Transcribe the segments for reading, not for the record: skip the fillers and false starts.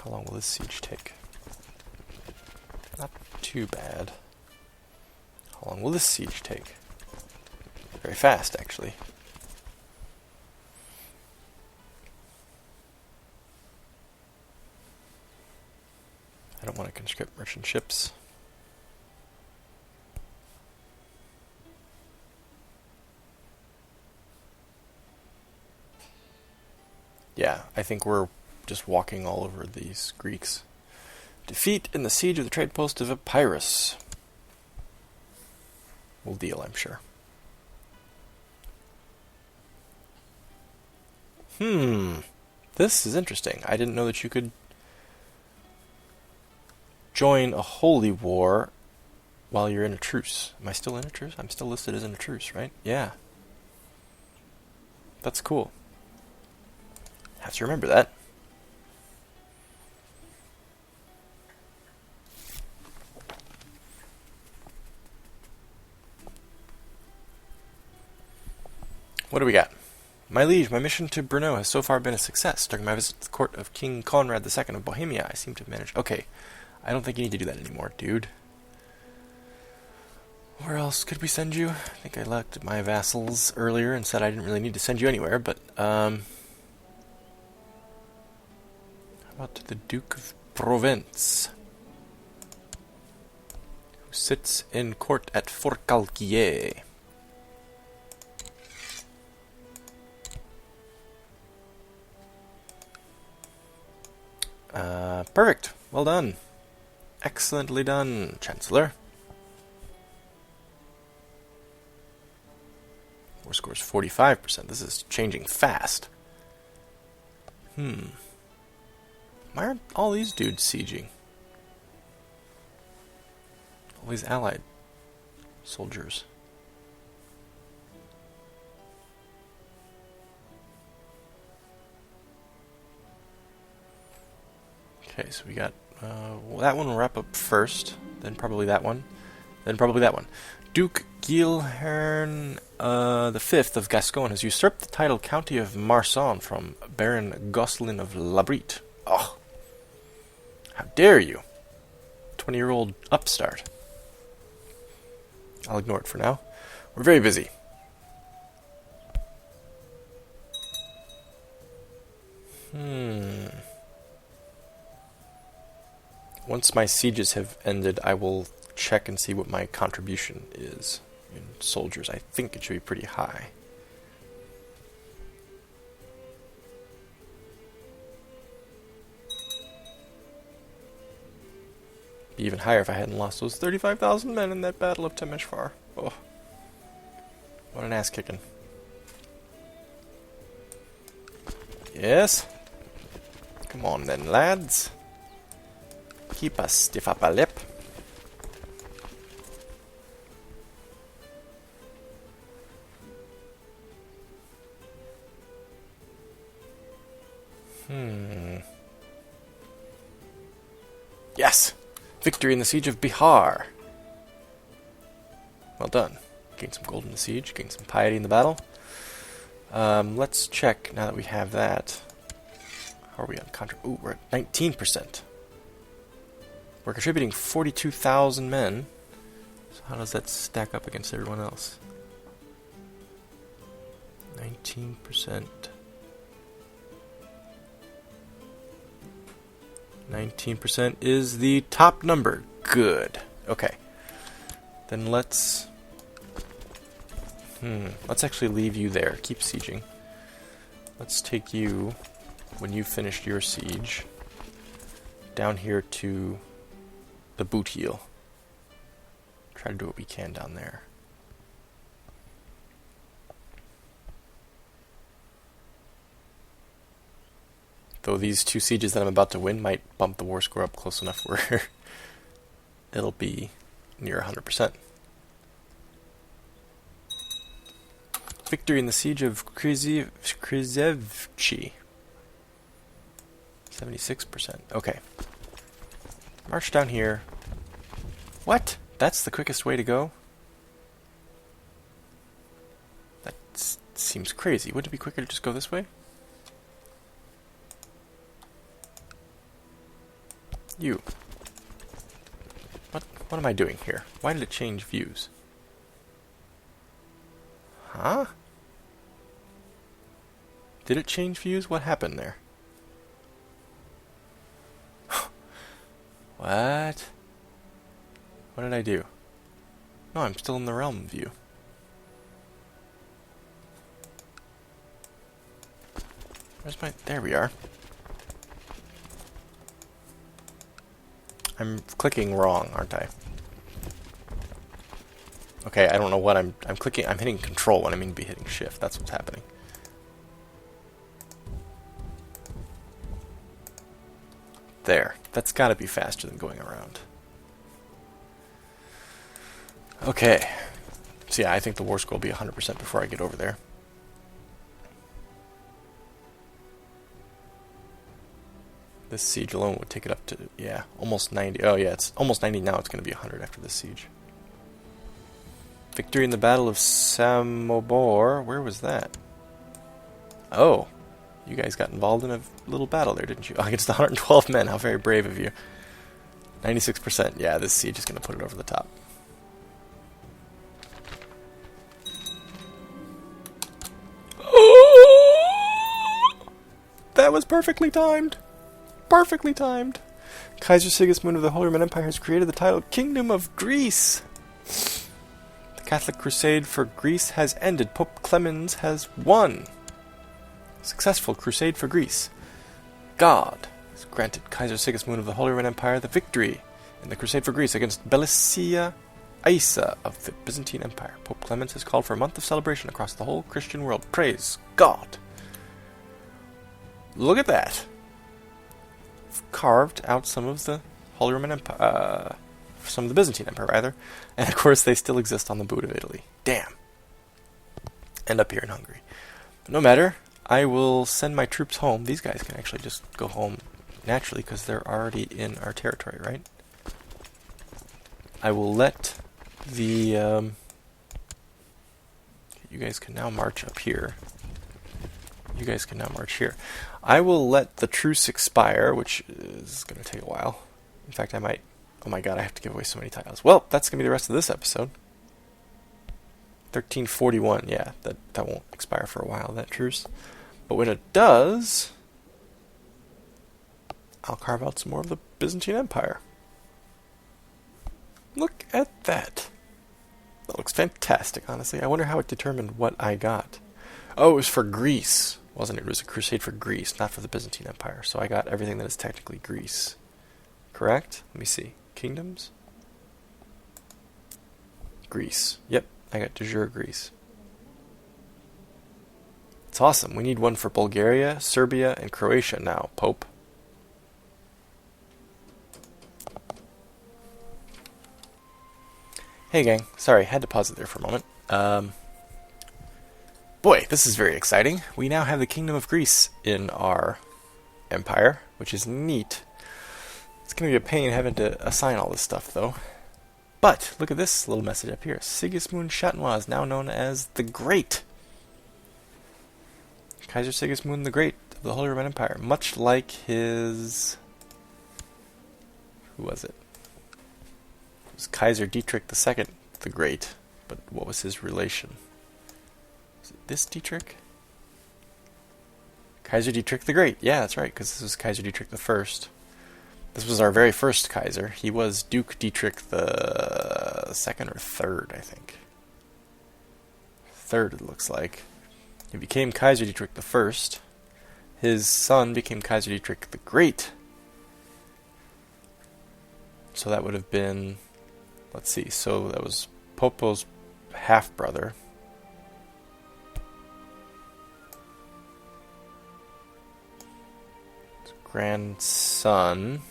How long will this siege take? Not too bad. How long will this siege take? Very fast, actually. I don't want to conscript merchant ships. Yeah, I think we're just walking all over these Greeks. Defeat in the siege of the trade post of Epirus. We'll deal, I'm sure. This is interesting. I didn't know that you could join a holy war while you're in a truce. Am I still in a truce? I'm still listed as in a truce, right? Yeah. That's cool. Have to remember that. What do we got? My liege, my mission to Brno has so far been a success. During my visit to the court of King Conrad II of Bohemia, I seem to have managed... Okay, I don't think you need to do that anymore, dude. Where else could we send you? I think I looked at my vassals earlier and said I didn't really need to send you anywhere, but, how about to the Duke of Provence, who sits in court at Forcalquier. Perfect. Well done. Excellently done, Chancellor. War score is 45%. This is changing fast. Why aren't all these dudes sieging? All these allied soldiers. Okay, so we got well, that one will wrap up first, then probably that one, then probably that one. Duke Guilhern the Fifth of Gascogne has usurped the title County of Marsan from Baron Gosselin of Labrit. Oh, how dare you! 20-year-old upstart. I'll ignore it for now. We're very busy. Once my sieges have ended, I will check and see what my contribution is in soldiers. I think it should be pretty high. Be even higher if I hadn't lost those 35,000 men in that battle of Temeshvar. Oh, what an ass kicking. Yes? Come on then, lads. Keep a stiff upper lip. Yes! Victory in the siege of Bihar. Well done. Gain some gold in the siege, gain some piety in the battle. Let's check now that we have that. How are we on contract? Ooh, we're at 19%. We're contributing 42,000 men. So how does that stack up against everyone else? 19%. 19% is the top number. Good. Okay. Then let's actually leave you there. Keep sieging. Let's take you, when you've finished your siege, down here to the boot heel. Try to do what we can down there. Though these two sieges that I'm about to win might bump the war score up close enough where it'll be near 100%. Victory in the siege of Krizevchi. 76%. Okay. March down here. What? That's the quickest way to go? That seems crazy. Wouldn't it be quicker to just go this way? You. What am I doing here? Why did it change views? Huh? Did it change views? What happened there? What? What did I do? No, I'm still in the realm view. Where's my... There we are. I'm clicking wrong, aren't I? Okay, I don't know what I'm clicking. I'm hitting control when I mean to be hitting shift. That's what's happening. There. That's got to be faster than going around. Okay. So yeah, I think the war score will be 100% before I get over there. This siege alone would take it up to, yeah, almost 90. Oh yeah, it's almost 90 now. It's going to be 100 after this siege. Victory in the Battle of Samobor. Where was that? Oh. You guys got involved in a little battle there, didn't you? Oh, against 112 men. How very brave of you. 96%. Yeah, this siege is going to put it over the top. That was perfectly timed. Perfectly timed. Kaiser Sigismund of the Holy Roman Empire has created the title Kingdom of Greece. The Catholic crusade for Greece has ended. Pope Clemens has won. Successful crusade for Greece. God has granted Kaiser Sigismund of the Holy Roman Empire the victory in the crusade for Greece against Bellicia Isa of the Byzantine Empire. Pope Clemens has called for a month of celebration across the whole Christian world. Praise God. Look at that. Carved out some of the Holy Roman Empire, some of the Byzantine Empire rather, and of course they still exist on the boot of Italy. Damn. And up here in Hungary. But no matter, I will send my troops home. These guys can actually just go home naturally because they're already in our territory, right? I will let the... you guys can now march up here. You guys can now march here. I will let the truce expire, which is going to take a while. In fact, I might... Oh my god, I have to give away so many titles. Well, that's going to be the rest of this episode. 1341, yeah, that won't expire for a while, that truce. But when it does, I'll carve out some more of the Byzantine Empire. Look at that. That looks fantastic, honestly. I wonder how it determined what I got. Oh, it was for Greece, wasn't it? It was a crusade for Greece, not for the Byzantine Empire. So I got everything that is technically Greece. Correct? Let me see. Kingdoms? Greece. Yep, I got de jure Greece. It's awesome. We need one for Bulgaria, Serbia, and Croatia now, Pope. Hey gang, sorry, had to pause it there for a moment. Boy, this is very exciting. We now have the Kingdom of Greece in our empire, which is neat. It's going to be a pain having to assign all this stuff, though. But, look at this little message up here. Sigismund Chatenois is now known as the Great. Kaiser Sigismund the Great of the Holy Roman Empire. Much like his... Who was it? It was Kaiser Dietrich II the Great. But what was his relation? Was it this Dietrich? Kaiser Dietrich the Great. Yeah, that's right, because this was Kaiser Dietrich I. This was our very first Kaiser. He was Duke Dietrich the second or third, I think. Third, it looks like. He became Kaiser Dietrich I. His son became Kaiser Dietrich the Great. So that would have been... Let's see. So that was Popo's half-brother. His grandson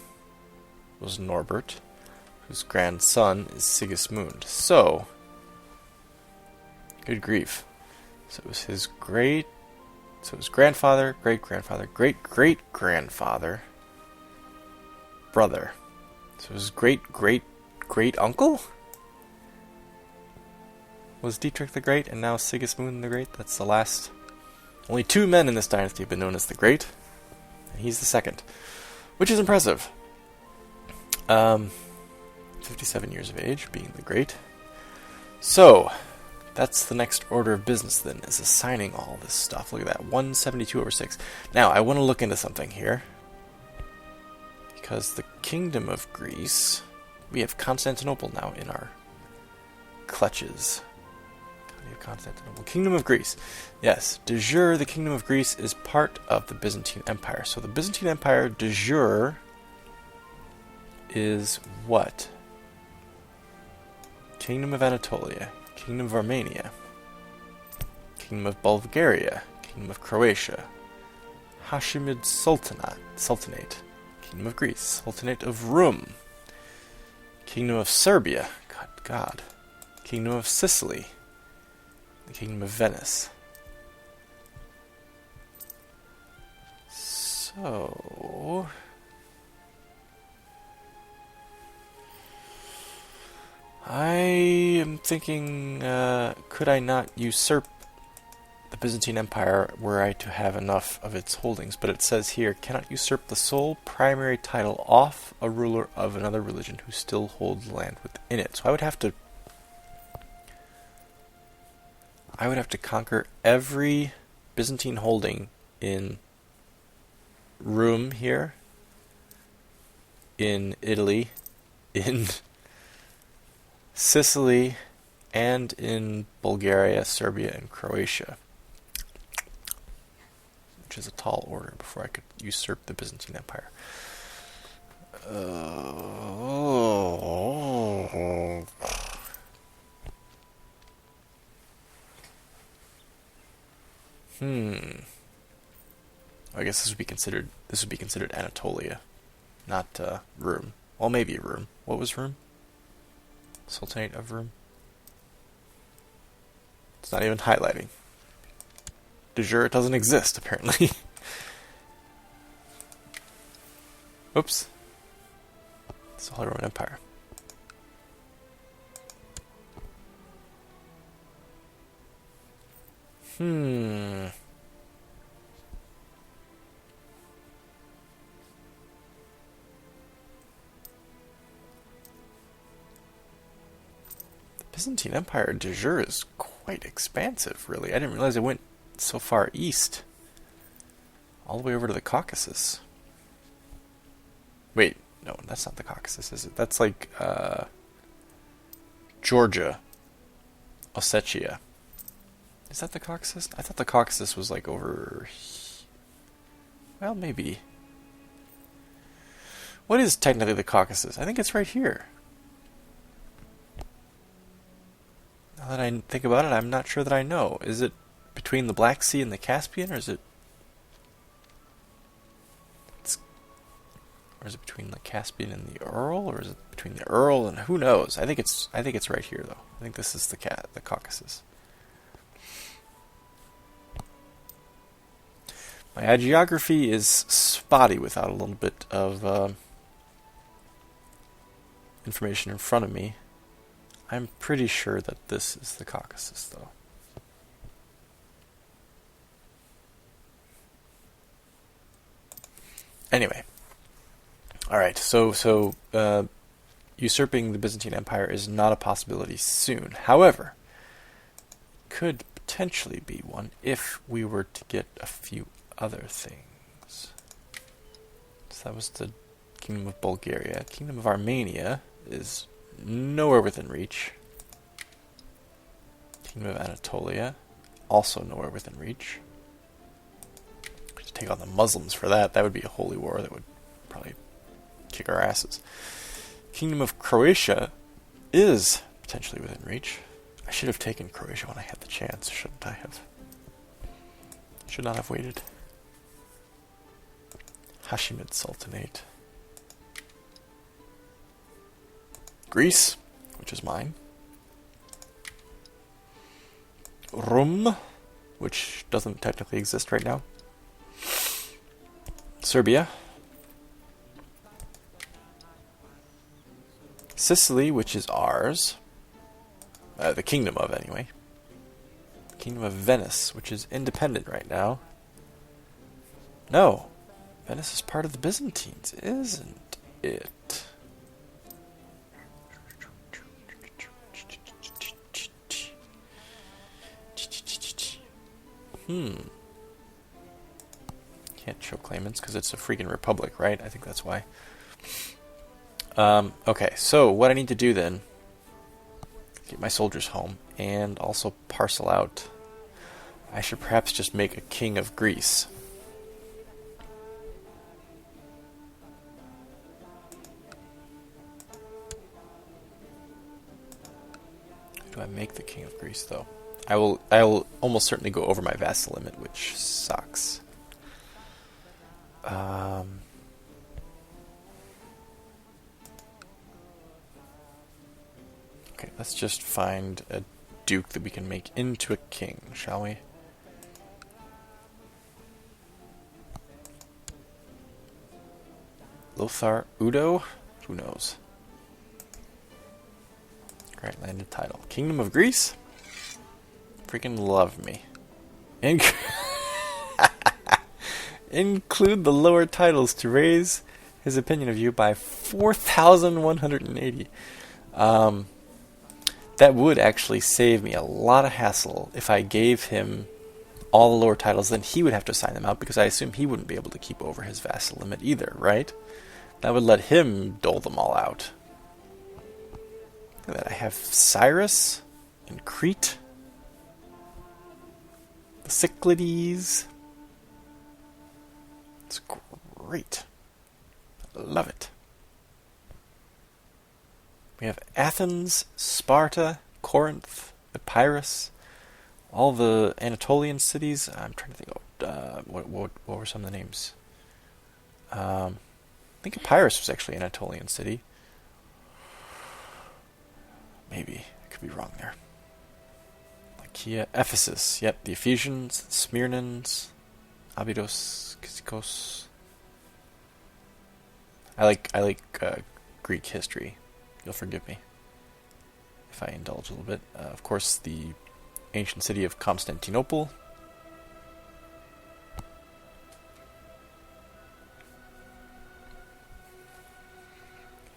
was Norbert, whose grandson is Sigismund. So, good grief. So it was his grandfather, great-grandfather, great-great-grandfather, brother. So his great-great-great-uncle was Dietrich the Great, and now Sigismund the Great. That's the last. Only two men in this dynasty have been known as the Great, and he's the second, which is impressive. 57 years of age, being the great. So, that's the next order of business then, is assigning all this stuff. Look at that, 172/6. Now, I want to look into something here. Because the Kingdom of Greece, we have Constantinople now in our clutches. Constantinople. Kingdom of Greece. Yes, de jure, the Kingdom of Greece is part of the Byzantine Empire. So the Byzantine Empire, de jure, is what? Kingdom of Anatolia, Kingdom of Armenia, Kingdom of Bulgaria, Kingdom of Croatia, Hashemid Sultanate, Kingdom of Greece, Sultanate of Rum, Kingdom of Serbia, God, Kingdom of Sicily, the Kingdom of Venice. So, I am thinking, could I not usurp the Byzantine Empire were I to have enough of its holdings? But it says here, cannot usurp the sole primary title off a ruler of another religion who still holds land within it. So I would have to conquer every Byzantine holding in Rome here, in Italy, in Sicily, and in Bulgaria, Serbia, and Croatia. Which is a tall order before I could usurp the Byzantine Empire. I guess this would be considered Anatolia, not Rum. Well, maybe Rum. What was Rum? Sultanate of Rum. It's not even highlighting. De jure, it doesn't exist apparently. Oops. It's the Holy Roman Empire. Byzantine Empire de jure is quite expansive, really. I didn't realize it went so far east. All the way over to the Caucasus. Wait, no, that's not the Caucasus, is it? That's like, Georgia. Ossetia. Is that the Caucasus? I thought the Caucasus was like over... Well, maybe. What is technically the Caucasus? I think it's right here. Now that I think about it, I'm not sure that I know. Is it between the Black Sea and the Caspian, or is it... Or is it between the Caspian and the Ural, or is it between the Ural and... Who knows? I think it's right here, though. I think this is the Caucasus. My geography is spotty without a little bit of information in front of me. I'm pretty sure that this is the Caucasus, though. Anyway. Alright, so usurping the Byzantine Empire is not a possibility soon. However, could potentially be one if we were to get a few other things. So that was the Kingdom of Bulgaria. Kingdom of Armenia is nowhere within reach. Kingdom of Anatolia, also nowhere within reach. To take on the Muslims for that would be a holy war that would probably kick our asses. Kingdom of Croatia is potentially within reach. I should have taken Croatia when I had the chance, shouldn't I have? Should not have waited. Hashemid Sultanate. Greece, which is mine. Rum, which doesn't technically exist right now. Serbia. Sicily, which is ours. The kingdom of, anyway. Kingdom of Venice, which is independent right now. No. Venice is part of the Byzantines, isn't it? Can't show claimants because it's a freaking republic, right? I think that's why. Okay, so what I need to do then, get my soldiers home, and also parcel out. I should perhaps just make a king of Greece. Who do I make the king of Greece, though? I will almost certainly go over my vassal limit, which sucks. Okay, let's just find a duke that we can make into a king, shall we? Lothar Udo? Who knows? Great landed title. Kingdom of Greece? Freaking love me. Include the lower titles to raise his opinion of you by 4,180. That would actually save me a lot of hassle if I gave him all the lower titles. Then he would have to sign them out because I assume he wouldn't be able to keep over his vassal limit either, right? That would let him dole them all out. Look at that. I have Cyrus and Crete, the Cyclades. It's great. I love it. We have Athens, Sparta, Corinth, Epirus, all the Anatolian cities. I'm trying to think of what were some of the names. I think Epirus was actually an Anatolian city. Maybe. I could be wrong there. Lycia, Ephesus. Yep, the Ephesians, the Smyrnans, Abydos, Kyzikos. I like Greek history. You'll forgive me if I indulge a little bit. Of course, the ancient city of Constantinople.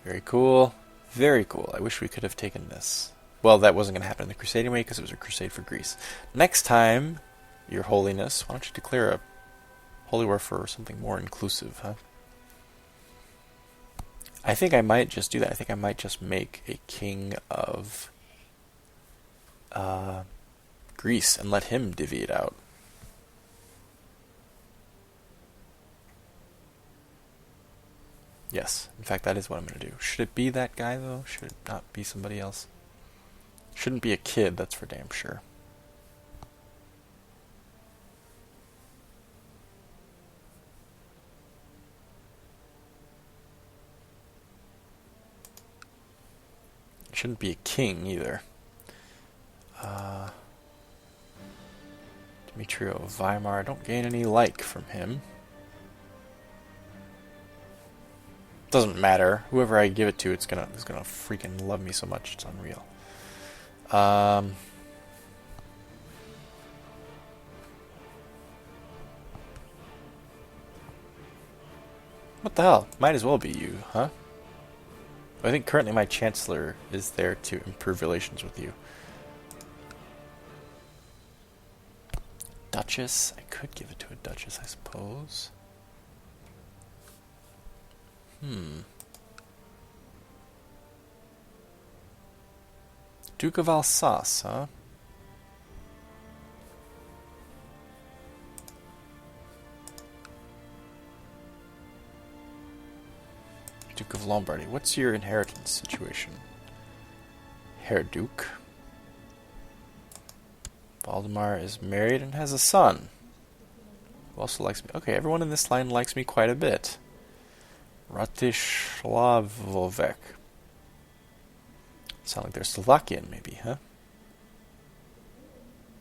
Very cool. Very cool. I wish we could have taken this. Well, that wasn't going to happen in the crusade anyway because it was a crusade for Greece. Next time, Your Holiness, why don't you declare a holy war for something more inclusive, huh? I think I might just do that. I think I might just make a king of Greece and let him divvy it out. Yes, in fact, that is what I'm going to do. Should it be that guy, though? Should it not be somebody else? Shouldn't be a kid, that's for damn sure. It shouldn't be a king, either. Demetrio of Weimar, I don't gain any like from him. Doesn't matter. Whoever I give it to, is gonna freaking love me so much. It's unreal. What the hell? Might as well be you, huh? I think currently my chancellor is there to improve relations with you. Duchess? I could give it to a duchess, I suppose. Duke of Alsace, huh? Duke of Lombardy. What's your inheritance situation? Herr Duke. Valdemar is married and has a son. Who also likes me? Okay, everyone in this line likes me quite a bit. Ratislavovek. Sound like they're Slovakian, maybe, huh?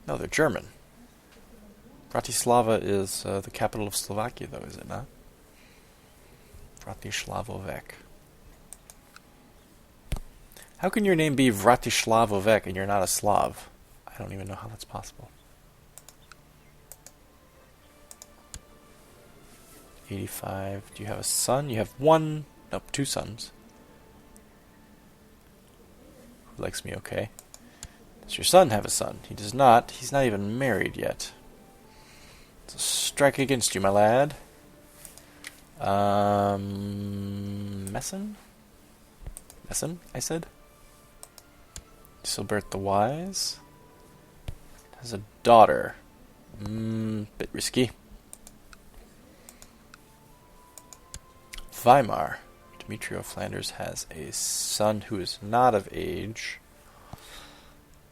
No, they're German. Bratislava is the capital of Slovakia, though, is it not? Vratislavovek. How can your name be Vratislavovek and you're not a Slav? I don't even know how that's possible. 85. Do you have a son? You have one... Nope, two sons. Who likes me okay? Does your son have a son? He does not. He's not even married yet. Strike against you, my lad. Messin? Messin, I said. Silbert the Wise. Has a daughter. Bit risky. Weimar. Demetrio of Flanders has a son who is not of age.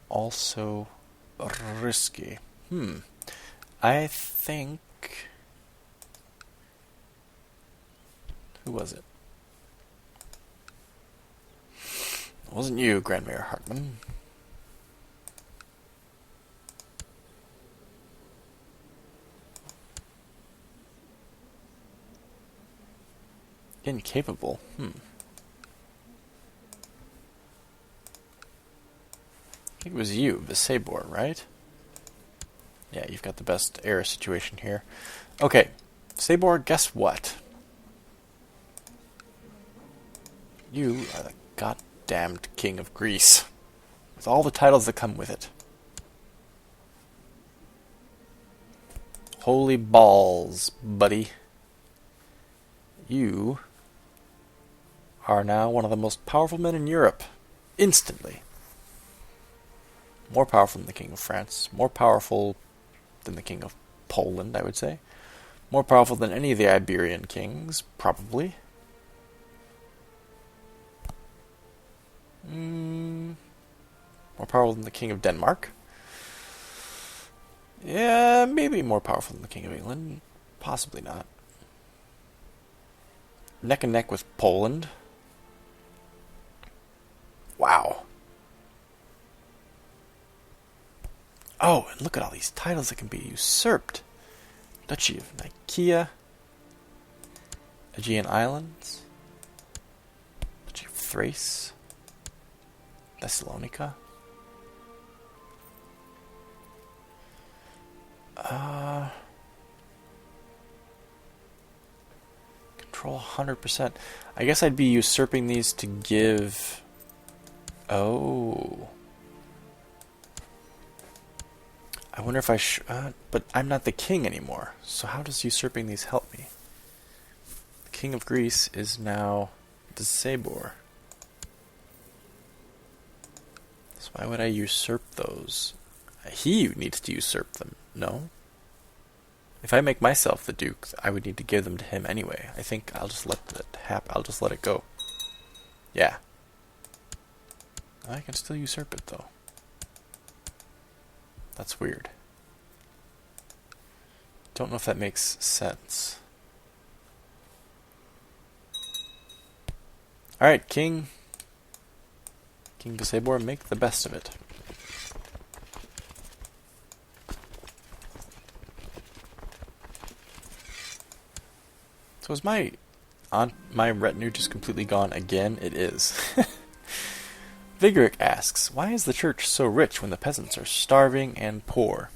Also risky. I think... Who was it? It wasn't you, Grand Mayor Hartman. Incapable. I think it was you, Visabor, right? Yeah, you've got the best air situation here. Okay, Sabor, guess what? You are the goddamned king of Greece, with all the titles that come with it. Holy balls, buddy. You are now one of the most powerful men in Europe. Instantly. More powerful than the King of France. More powerful than the King of Poland, I would say. More powerful than any of the Iberian kings, probably. More powerful than the King of Denmark. Yeah, maybe more powerful than the King of England. Possibly not. Neck and neck with Poland. Wow. Oh, and look at all these titles that can be usurped. Duchy of Nicaea. Aegean Islands. Duchy of Thrace. Thessalonica. Control 100%. I guess I'd be usurping these to give... Oh. I wonder if I but I'm not the king anymore. So how does usurping these help me? The king of Greece is now the Sabor. So why would I usurp those? He needs to usurp them, no? If I make myself the duke, I would need to give them to him anyway. I think I'll just let that happen. I'll just let it go. Yeah. I can still usurp it, though. That's weird. Don't know if that makes sense. Alright, King Visabor, make the best of it. So is my retinue just completely gone again? It is. Vigoric asks, why is the church so rich when the peasants are starving and poor?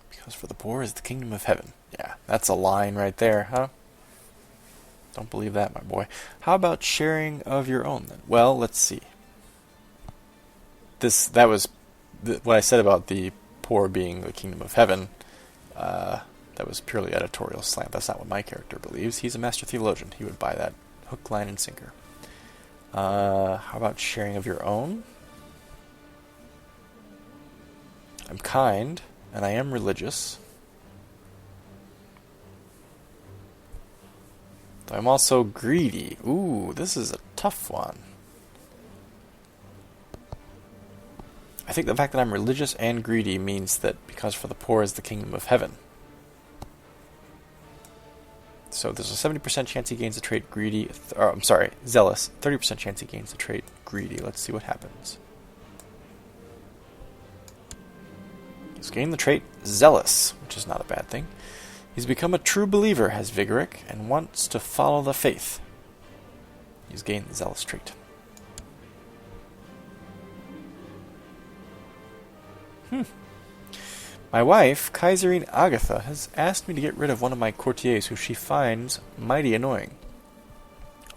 Because for the poor is the kingdom of heaven. Yeah, that's a line right there, huh? Don't believe that, my boy. How about sharing of your own, then? Well, let's see. That was what I said about the poor being the kingdom of heaven. That was purely editorial slant. That's not what my character believes. He's a master theologian. He would buy that hook, line, and sinker. How about sharing of your own? I'm kind, and I am religious. But I'm also greedy. Ooh, this is a tough one. I think the fact that I'm religious and greedy means that because for the poor is the kingdom of heaven. So there's a 70% chance he gains the trait greedy. Zealous. 30% chance he gains the trait greedy. Let's see what happens. He's gained the trait zealous, which is not a bad thing. He's become a true believer, has Vigoric, and wants to follow the faith. He's gained the zealous trait. My wife, Kaiserine Agatha, has asked me to get rid of one of my courtiers who she finds mighty annoying.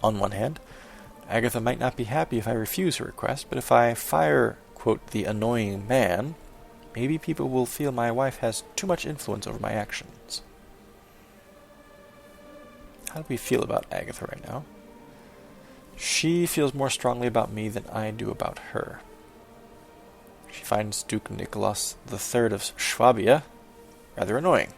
On one hand, Agatha might not be happy if I refuse her request, but if I fire, quote, the annoying man, Maybe people will feel my wife has too much influence over my actions. How do we feel about Agatha right now? She feels more strongly about me than I do about her. She finds Duke Nicholas III of Swabia rather annoying.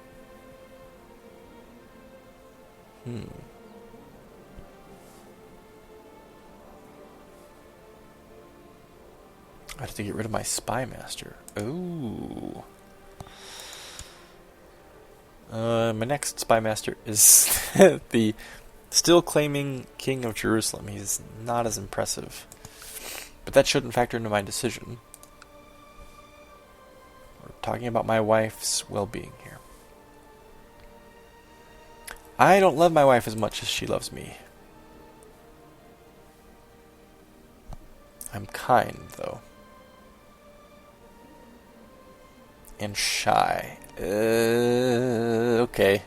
I have to get rid of my spy master. Ooh. My next spy master is the still claiming King of Jerusalem. He's not as impressive. But that shouldn't factor into my decision. We're talking about my wife's well-being here. I don't love my wife as much as she loves me. I'm kind, though. And shy. Okay.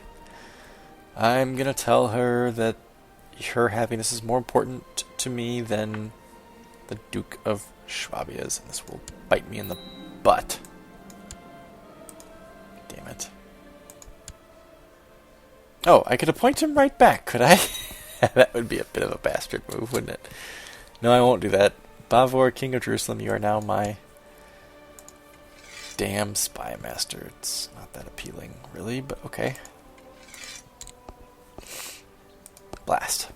I'm gonna tell her that her happiness is more important to me than the Duke of Swabia's, and this will bite me in the butt. Damn it. Oh, I could appoint him right back, could I? That would be a bit of a bastard move, wouldn't it? No, I won't do that. Bavor, King of Jerusalem, you are now my damn spy master. It's not that appealing, really, but okay. Blast.